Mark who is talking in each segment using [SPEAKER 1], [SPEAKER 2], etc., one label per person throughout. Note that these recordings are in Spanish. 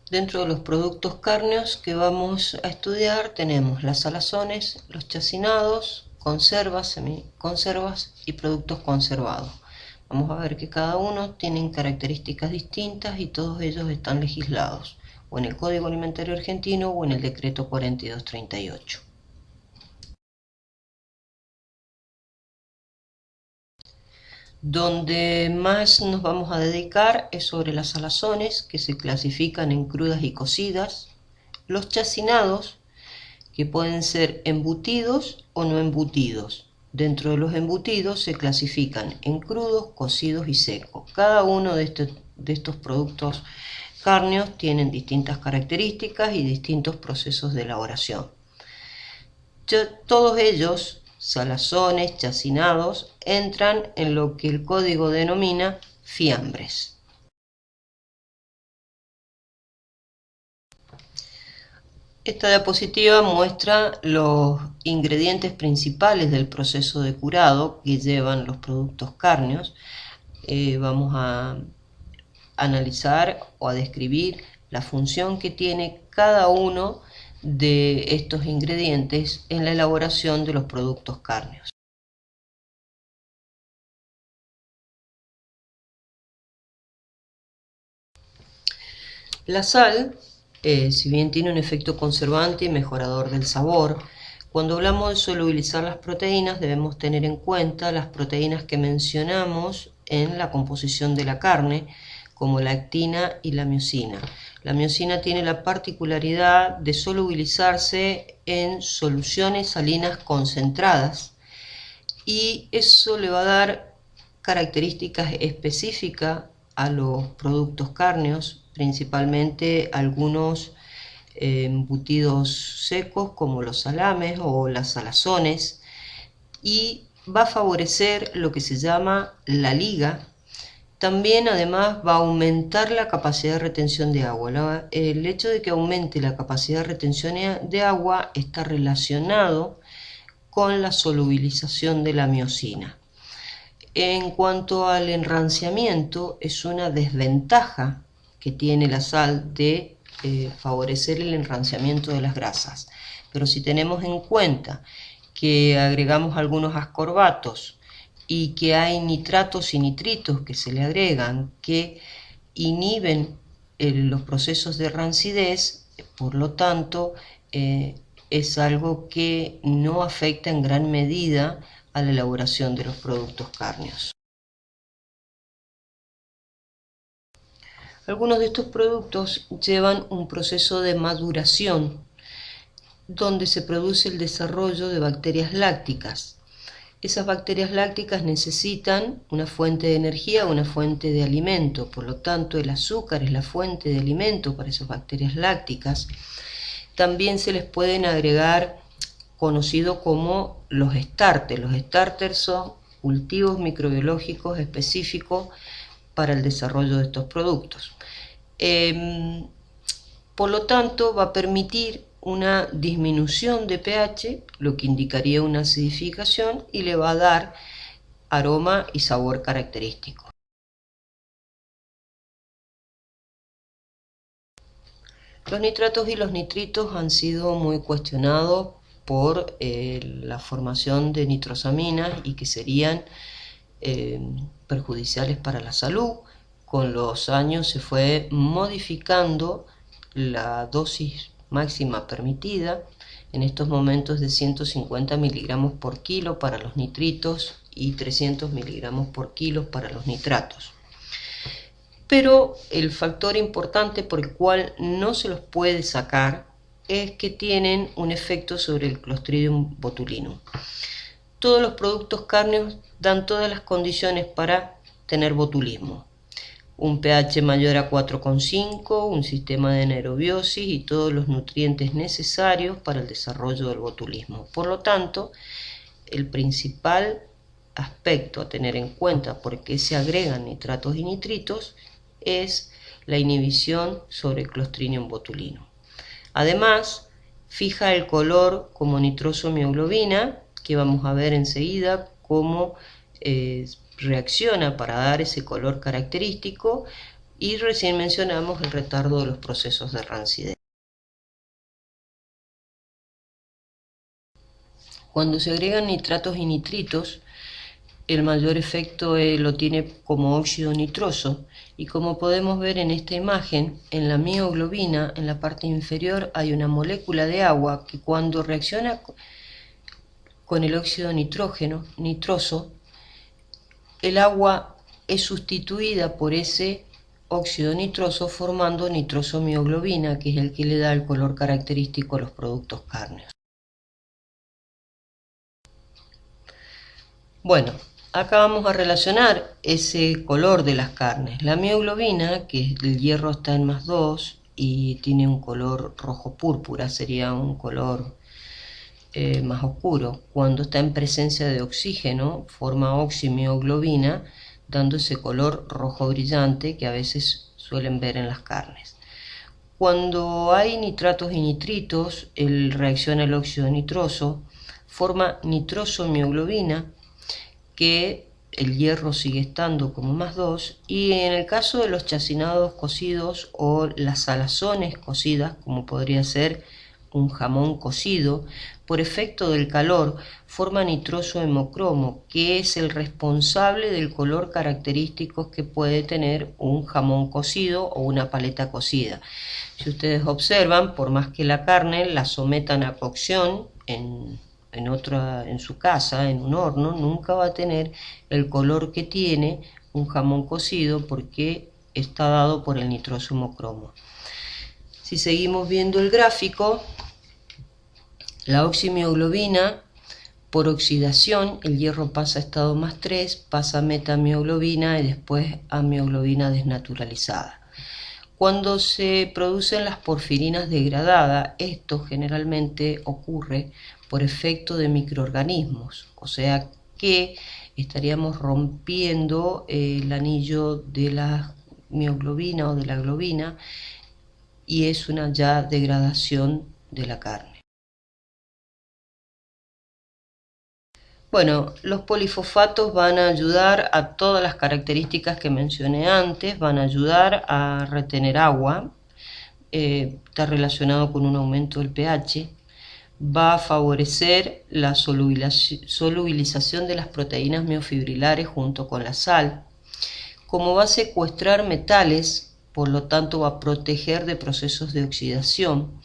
[SPEAKER 1] Dentro de los productos cárneos que vamos a estudiar tenemos las salazones, los chacinados, conservas, semiconservas y productos conservados. Vamos a ver que cada uno tiene características distintas y todos ellos están legislados, o en el Código Alimentario Argentino o en el Decreto 4238. Donde más nos vamos a dedicar es sobre las salazones, que se clasifican en crudas y cocidas, los chacinados, que pueden ser embutidos o no embutidos. Dentro de los embutidos se clasifican en crudos, cocidos y secos. Cada uno de estos productos cárneos tienen distintas características y distintos procesos de elaboración. Todos ellos, salazones, chacinados, entran en lo que el código denomina fiambres. Esta diapositiva muestra los ingredientes principales del proceso de curado que llevan los productos cárneos. Vamos a analizar o a describir la función que tiene cada uno de estos ingredientes en la elaboración de los productos cárneos. La sal, si bien tiene un efecto conservante y mejorador del sabor, cuando hablamos de solubilizar las proteínas debemos tener en cuenta las proteínas que mencionamos en la composición de la carne, como la actina y la miosina. La miosina tiene la particularidad de solubilizarse en soluciones salinas concentradas y eso le va a dar características específicas a los productos cárneos, principalmente algunos embutidos secos como los salames o las salazones, y va a favorecer lo que se llama la liga. También además va a aumentar la capacidad de retención de agua. El hecho de que aumente la capacidad de retención de agua está relacionado con la solubilización de la miosina. En cuanto al enranciamiento, es una desventaja que tiene la sal de favorecer el enranciamiento de las grasas. Pero si tenemos en cuenta que agregamos algunos ascorbatos y que hay nitratos y nitritos que se le agregan que inhiben los procesos de rancidez, por lo tanto es algo que no afecta en gran medida a la elaboración de los productos cárneos. Algunos de estos productos llevan un proceso de maduración donde se produce el desarrollo de bacterias lácticas. Esas bacterias lácticas necesitan una fuente de energía, una fuente de alimento, por lo tanto el azúcar es la fuente de alimento para esas bacterias lácticas. También se les pueden agregar conocido como los starters. Los starters son cultivos microbiológicos específicos para el desarrollo de estos productos. Por lo tanto, va a permitir una disminución de pH, lo que indicaría una acidificación, y le va a dar aroma y sabor característico. Los nitratos y los nitritos han sido muy cuestionados por la formación de nitrosaminas y que serían perjudiciales para la salud. Con los años se fue modificando la dosis máxima permitida, en estos momentos de 150 miligramos por kilo para los nitritos y 300 miligramos por kilo para los nitratos. Pero el factor importante por el cual no se los puede sacar es que tienen un efecto sobre el Clostridium botulinum. Todos los productos cárneos dan todas las condiciones para tener botulismo. Un pH mayor a 4,5, un sistema de anaerobiosis y todos los nutrientes necesarios para el desarrollo del botulismo. Por lo tanto, el principal aspecto a tener en cuenta por qué se agregan nitratos y nitritos es la inhibición sobre el Clostridium botulinum. Además, fija el color como nitrosomioglobina, que vamos a ver enseguida cómo reacciona para dar ese color característico, Y recién mencionamos el retardo de los procesos de rancidez. Cuando se agregan nitratos y nitritos, el mayor efecto lo tiene como óxido nitroso, y como podemos ver en esta imagen, en la mioglobina, en la parte inferior, hay una molécula de agua que cuando reacciona con el óxido nitroso, el agua es sustituida por ese óxido nitroso formando nitrosomioglobina, que es el que le da el color característico a los productos cárneos. Bueno, acá vamos a relacionar ese color de las carnes. La mioglobina, que el hierro está en +2 y tiene un color rojo púrpura, sería un color más oscuro. Cuando está en presencia de oxígeno, forma oximioglobina, dando ese color rojo brillante que a veces suelen ver en las carnes. Cuando hay nitratos y nitritos, reacciona el óxido nitroso, forma nitrosomioglobina, que el hierro sigue estando como +2, y en el caso de los chacinados cocidos o las salazones cocidas, como podría ser un jamón cocido, por efecto del calor forma nitroso hemocromo, que es el responsable del color característico que puede tener un jamón cocido o una paleta cocida. Si ustedes observan, por más que la carne la sometan a cocción en su casa, en un horno, nunca va a tener el color que tiene un jamón cocido porque está dado por el nitroso hemocromo. Si seguimos viendo el gráfico, la oximioglobina, por oxidación, el hierro pasa a estado +3, pasa a metamioglobina y después a mioglobina desnaturalizada. Cuando se producen las porfirinas degradadas, esto generalmente ocurre por efecto de microorganismos, o sea que estaríamos rompiendo el anillo de la mioglobina o de la globina, y es una ya degradación de la carne. Bueno, los polifosfatos van a ayudar a todas las características que mencioné antes, van a ayudar a retener agua, está relacionado con un aumento del pH, va a favorecer la solubilización de las proteínas miofibrilares junto con la sal. Como va a secuestrar metales, por lo tanto va a proteger de procesos de oxidación.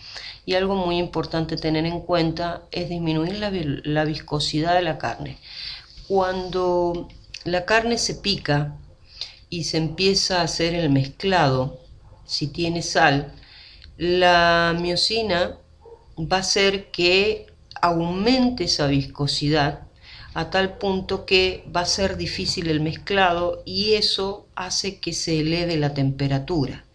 [SPEAKER 1] Y algo muy importante tener en cuenta es disminuir la viscosidad de la carne. Cuando la carne se pica y se empieza a hacer el mezclado, si tiene sal, la miosina va a hacer que aumente esa viscosidad a tal punto que va a ser difícil el mezclado, y eso hace que se eleve la temperatura.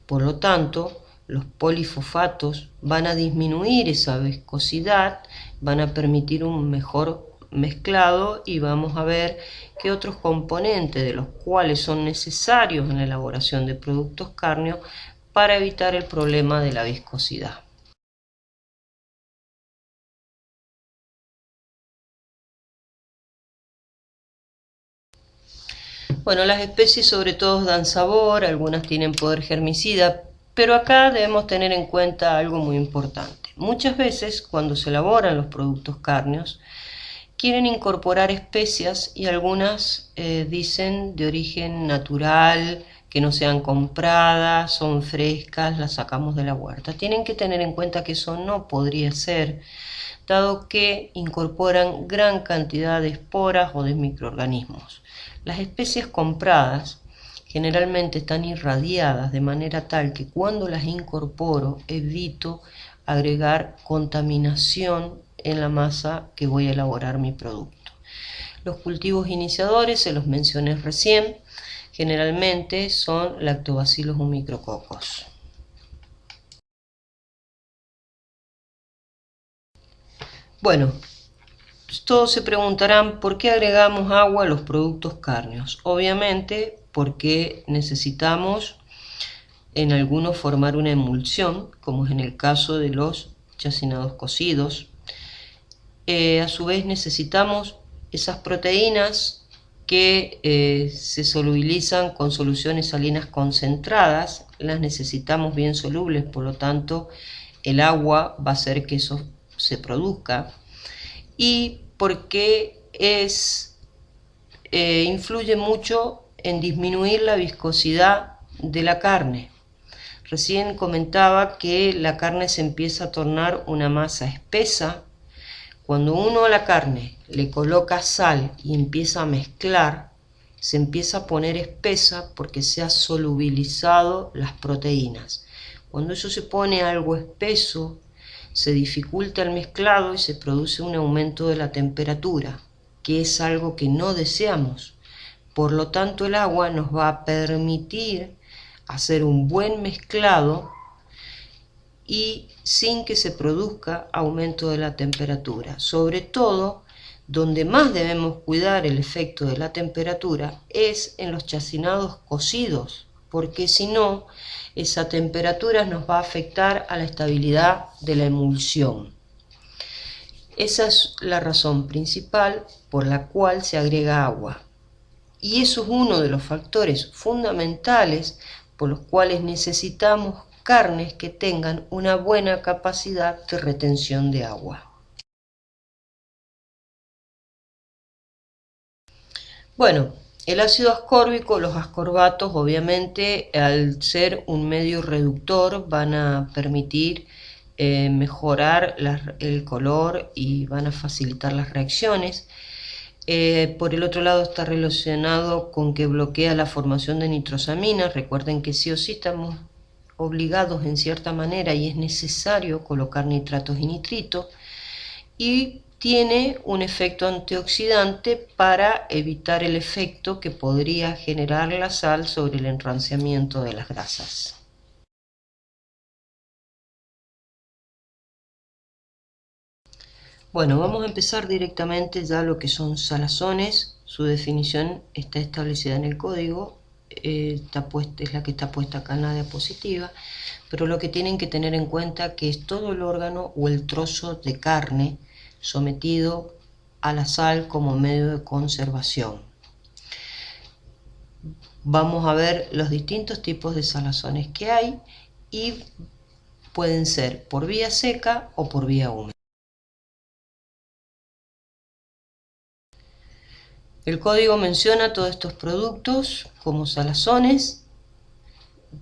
[SPEAKER 1] Por lo tanto, los polifosfatos van a disminuir esa viscosidad, van a permitir un mejor mezclado, y vamos a ver que otros componentes de los cuales son necesarios en la elaboración de productos cárneos para evitar el problema de la viscosidad. Bueno, las especies sobre todo dan sabor, algunas tienen poder germicida, pero acá debemos tener en cuenta algo muy importante. Muchas veces cuando se elaboran los productos cárneos quieren incorporar especias, y algunas dicen de origen natural, que no sean compradas, son frescas, las sacamos de la huerta. Tienen que tener en cuenta que eso no podría ser, dado que incorporan gran cantidad de esporas o de microorganismos. Las especies compradas generalmente están irradiadas de manera tal que cuando las incorporo evito agregar contaminación en la masa que voy a elaborar mi producto. Los cultivos iniciadores, se los mencioné recién, generalmente son lactobacillus o micrococos. Bueno, todos se preguntarán por qué agregamos agua a los productos cárneos. Obviamente porque necesitamos en algunos formar una emulsión, como es en el caso de los chacinados cocidos. A su vez necesitamos esas proteínas que se solubilizan con soluciones salinas concentradas, las necesitamos bien solubles, por lo tanto el agua va a hacer que eso se produzca, y porque influye mucho en disminuir la viscosidad de la carne. Recién comentaba que la carne se empieza a tornar una masa espesa. Cuando uno a la carne le coloca sal y empieza a mezclar, se empieza a poner espesa porque se ha solubilizado las proteínas. Cuando eso se pone algo espeso, se dificulta el mezclado y se produce un aumento de la temperatura, que es algo que no deseamos. Por lo tanto, el agua nos va a permitir hacer un buen mezclado y sin que se produzca aumento de la temperatura. Sobre todo, donde más debemos cuidar el efecto de la temperatura es en los chacinados cocidos, porque si no, esa temperatura nos va a afectar a la estabilidad de la emulsión. Esa es la razón principal por la cual se agrega agua. Y eso es uno de los factores fundamentales por los cuales necesitamos carnes que tengan una buena capacidad de retención de agua. Bueno, el ácido ascórbico, los ascorbatos, obviamente, al ser un medio reductor, van a permitir mejorar el color y van a facilitar las reacciones. Por el otro lado está relacionado con que bloquea la formación de nitrosaminas. Recuerden que sí o sí estamos obligados en cierta manera y es necesario colocar nitratos y nitritos, y tiene un efecto antioxidante para evitar el efecto que podría generar la sal sobre el enranciamiento de las grasas. Bueno, vamos a empezar directamente ya lo que son salazones. Su definición está establecida en el código, es la que está puesta acá en la diapositiva, pero lo que tienen que tener en cuenta que es todo el órgano o el trozo de carne sometido a la sal como medio de conservación. Vamos a ver los distintos tipos de salazones que hay y pueden ser por vía seca o por vía húmeda. El código menciona todos estos productos como salazones: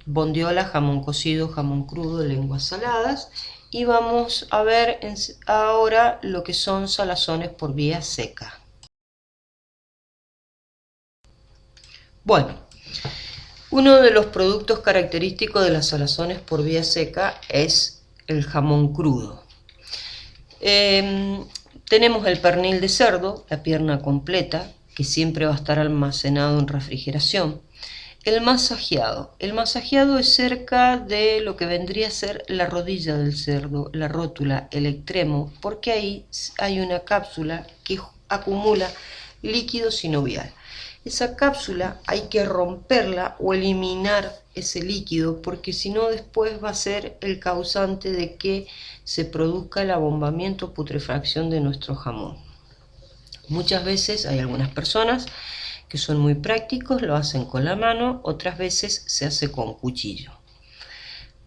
[SPEAKER 1] bondiola, jamón cocido, jamón crudo, lenguas saladas, y vamos a ver ahora lo que son salazones por vía seca. Bueno, uno de los productos característicos de las salazones por vía seca es el jamón crudo. Tenemos el pernil de cerdo, la pierna completa, que siempre va a estar almacenado en refrigeración. El masajeado. El masajeado es cerca de lo que vendría a ser la rodilla del cerdo, la rótula, el extremo, porque ahí hay una cápsula que acumula líquido sinovial. Esa cápsula hay que romperla o eliminar ese líquido, porque si no después va a ser el causante de que se produzca el abombamiento o putrefacción de nuestro jamón. Muchas veces hay algunas personas que son muy prácticos, lo hacen con la mano, otras veces se hace con cuchillo.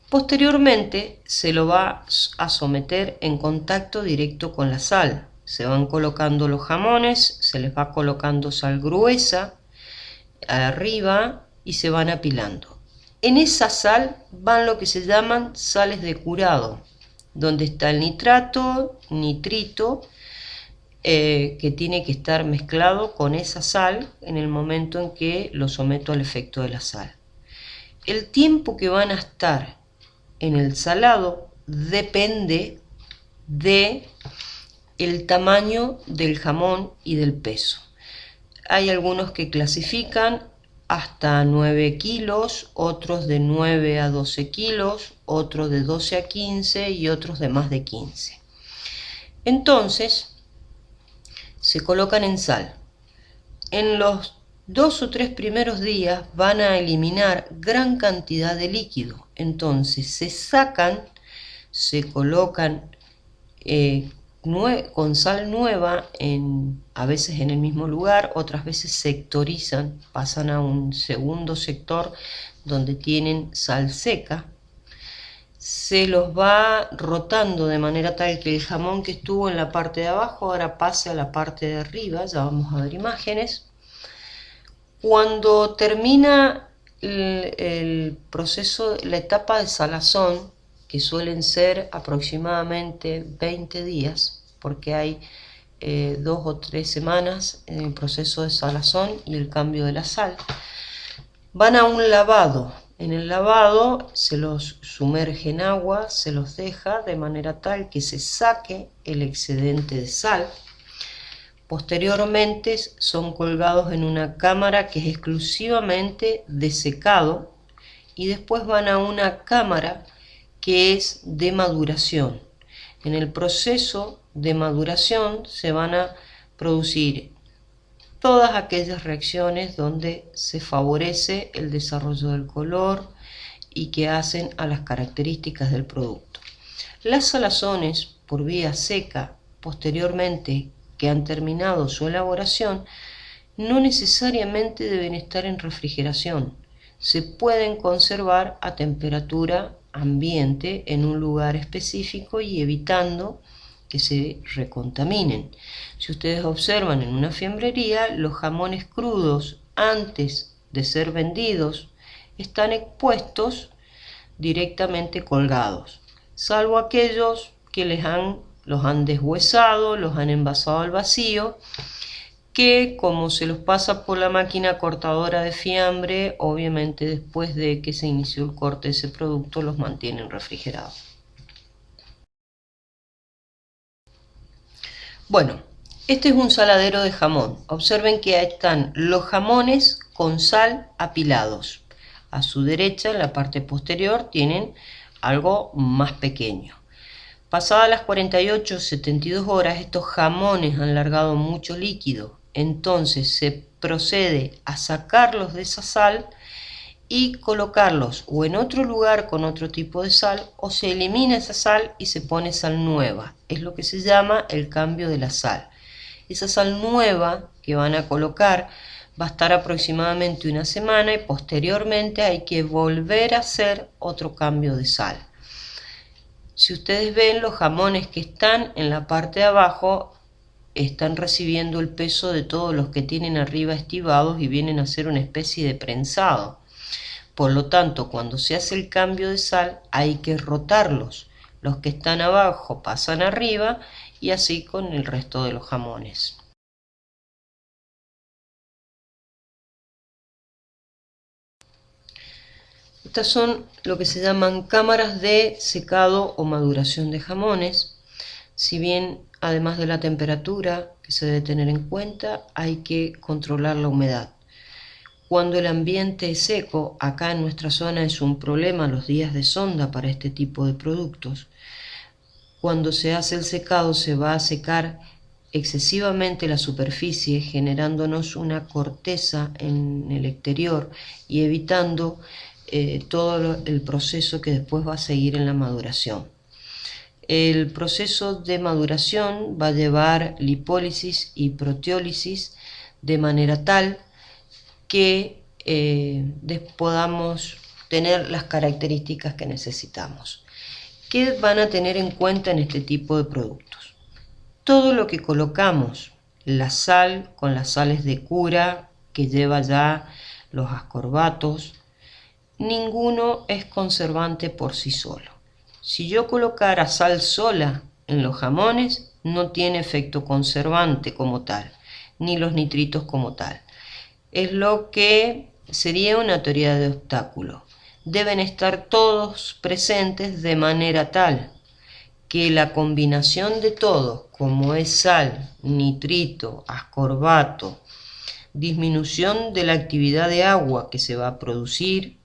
[SPEAKER 1] Posteriormente se lo va a someter en contacto directo con la sal. Se van colocando los jamones, se les va colocando sal gruesa arriba y se van apilando. En esa sal van lo que se llaman sales de curado, donde está el nitrato, nitrito, que tiene que estar mezclado con esa sal en el momento en que lo someto al efecto de la sal. El tiempo que van a estar en el salado depende de el tamaño del jamón y del peso. Hay algunos que clasifican hasta 9 kilos, otros de 9 a 12 kilos, otros de 12 a 15 y otros de más de 15. Entonces, se colocan en sal. En los 2 o 3 primeros días van a eliminar gran cantidad de líquido. Entonces se sacan, se colocan con sal nueva, a veces en el mismo lugar, otras veces sectorizan, pasan a un segundo sector donde tienen sal seca. Se los va rotando de manera tal que el jamón que estuvo en la parte de abajo ahora pase a la parte de arriba. Ya vamos a ver imágenes. Cuando termina el proceso, la etapa de salazón, que suelen ser aproximadamente 20 días, porque hay 2 o 3 semanas en el proceso de salazón y el cambio de la sal, van a un lavado. En el lavado se los sumerge en agua, se los deja de manera tal que se saque el excedente de sal. Posteriormente son colgados en una cámara que es exclusivamente de secado, y después van a una cámara que es de maduración. En el proceso de maduración se van a producir todas aquellas reacciones donde se favorece el desarrollo del color y que hacen a las características del producto. Las salazones por vía seca, posteriormente que han terminado su elaboración, no necesariamente deben estar en refrigeración. Se pueden conservar a temperatura ambiente en un lugar específico y evitando que se recontaminen. Si ustedes observan en una fiambrería, los jamones crudos antes de ser vendidos están expuestos directamente colgados, salvo aquellos que los han deshuesado, los han envasado al vacío, que como se los pasa por la máquina cortadora de fiambre, obviamente después de que se inició el corte de ese producto los mantienen refrigerados. Bueno, este es un saladero de jamón. Observen que ahí están los jamones con sal apilados. A su derecha, en la parte posterior, tienen algo más pequeño. Pasadas las 48-72 horas, estos jamones han largado mucho líquido. Entonces se procede a sacarlos de esa sal y colocarlos o en otro lugar con otro tipo de sal, o se elimina esa sal y se pone sal nueva. Es lo que se llama el cambio de la sal. Esa sal nueva que van a colocar va a estar aproximadamente una semana y posteriormente hay que volver a hacer otro cambio de sal. Si ustedes ven, los jamones que están en la parte de abajo están recibiendo el peso de todos los que tienen arriba estivados y vienen a ser una especie de prensado. Por lo tanto, cuando se hace el cambio de sal hay que rotarlos. Los que están abajo pasan arriba y así con el resto de los jamones. Estas son lo que se llaman cámaras de secado o maduración de jamones. Si bien, además de la temperatura que se debe tener en cuenta, hay que controlar la humedad. Cuando el ambiente es seco, acá en nuestra zona es un problema los días de sonda para este tipo de productos. Cuando se hace el secado se va a secar excesivamente la superficie, generándonos una corteza en el exterior y evitando todo el proceso que después va a seguir en la maduración. El proceso de maduración va a llevar lipólisis y proteólisis de manera tal que podamos tener las características que necesitamos. ¿Qué van a tener en cuenta en este tipo de productos? Todo lo que colocamos, la sal con las sales de cura que lleva ya los ascorbatos, ninguno es conservante por sí solo. Si yo colocara sal sola en los jamones, no tiene efecto conservante como tal, ni los nitritos como tal. Es lo que sería una teoría de obstáculo. Deben estar todos presentes de manera tal que la combinación de todo, como es sal, nitrito, ascorbato, disminución de la actividad de agua que se va a producir,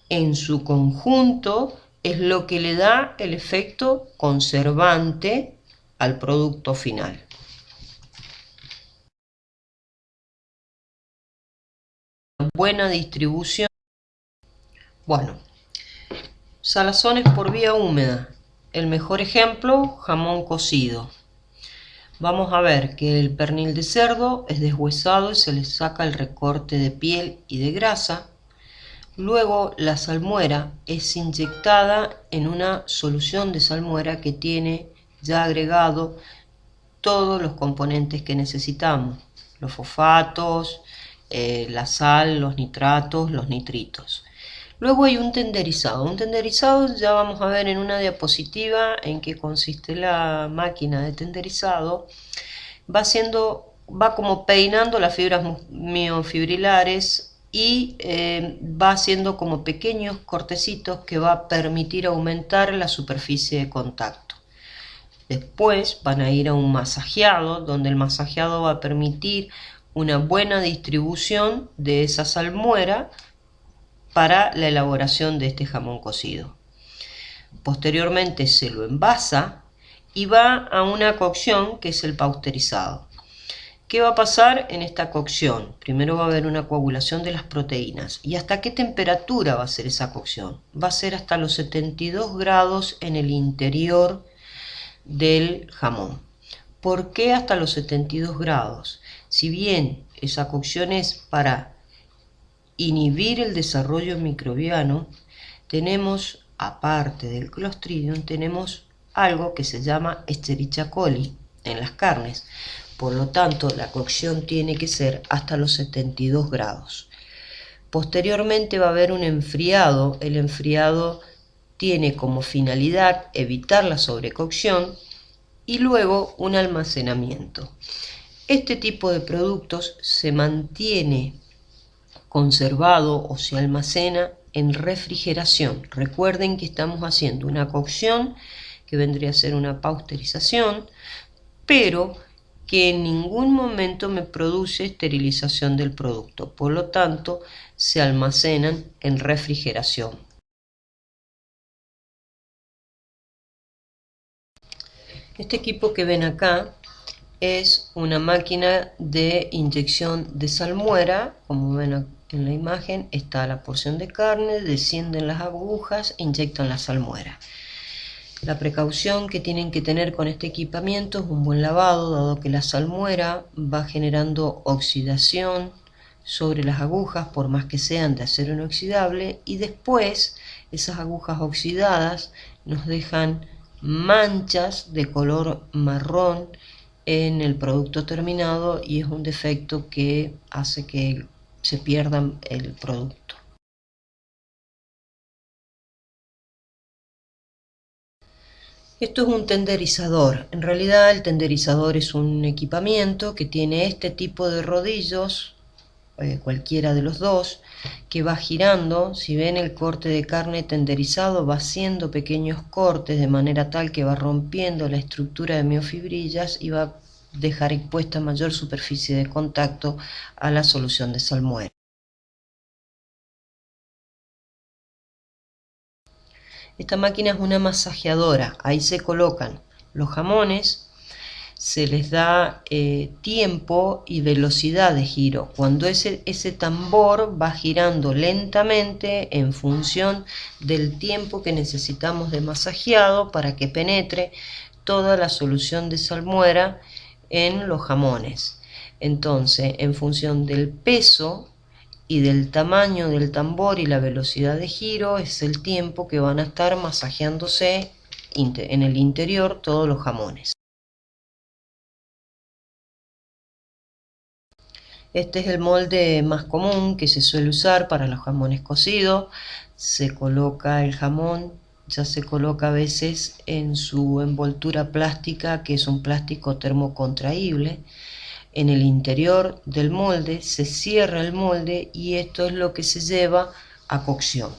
[SPEAKER 1] en su conjunto es lo que le da el efecto conservante al producto final. Buena distribución. Bueno, salazones por vía húmeda. El mejor ejemplo, jamón cocido. vamos a ver que el pernil de cerdo es deshuesado y se le saca el recorte de piel y de grasa. Luego la salmuera es inyectada en una solución de salmuera que tiene ya agregado todos los componentes que necesitamos, los fosfatos, la sal, los nitratos, los nitritos. Luego hay un tenderizado. Un tenderizado ya vamos a ver en una diapositiva en qué consiste la máquina de tenderizado. Va como peinando las fibras miofibrilares y va haciendo como pequeños cortecitos que va a permitir aumentar la superficie de contacto. Después van a ir a un masajeado, donde el masajeado va a permitir una buena distribución de esa salmuera para la elaboración de este jamón cocido. Posteriormente se lo envasa y va a una cocción que es el pausterizado. ¿Qué va a pasar en esta cocción? Primero va a haber una coagulación de las proteínas. ¿Y hasta qué temperatura va a ser esa cocción? Va a ser hasta los 72 grados en el interior del jamón. ¿Por qué hasta los 72 grados? Si bien esa cocción es para inhibir el desarrollo microbiano, tenemos, aparte del Clostridium, tenemos algo que se llama Escherichia coli en las carnes. Por lo tanto, la cocción tiene que ser hasta los 72 grados. Posteriormente va a haber un enfriado. El enfriado tiene como finalidad evitar la sobrecocción y luego un almacenamiento. Este tipo de productos se mantiene conservado o se almacena en refrigeración. Recuerden que estamos haciendo una cocción que vendría a ser una pasteurización, pero que en ningún momento me produce esterilización del producto. Por lo tanto, se almacenan en refrigeración. Este equipo que ven acá es una máquina de inyección de salmuera. Como ven en la imagen, está la porción de carne, descienden las agujas e inyectan la salmuera. La precaución que tienen que tener con este equipamiento es un buen lavado, dado que la salmuera va generando oxidación sobre las agujas, por más que sean de acero inoxidable, y después esas agujas oxidadas nos dejan manchas de color marrón en el producto terminado, y es un defecto que hace que se pierda el producto. Esto es un tenderizador. En realidad el tenderizador es un equipamiento que tiene este tipo de rodillos, cualquiera de los dos, que va girando. Si ven el corte de carne tenderizado, va haciendo pequeños cortes de manera tal que va rompiendo la estructura de miofibrillas y va a dejar expuesta mayor superficie de contacto a la solución de salmuera. Esta máquina es una masajeadora. Ahí se colocan los jamones, se les da tiempo y velocidad de giro. Cuando ese tambor va girando lentamente en función del tiempo que necesitamos de masajeado para que penetre toda la solución de salmuera en los jamones. Entonces, en función del peso y del tamaño del tambor y la velocidad de giro, es el tiempo que van a estar masajeándose en el interior todos los jamones. Este es el molde más común que se suele usar para los jamones cocidos. Se coloca el jamón, ya se coloca a veces en su envoltura plástica, que es un plástico termocontraíble. En el interior del molde se cierra el molde y esto es lo que se lleva a cocción.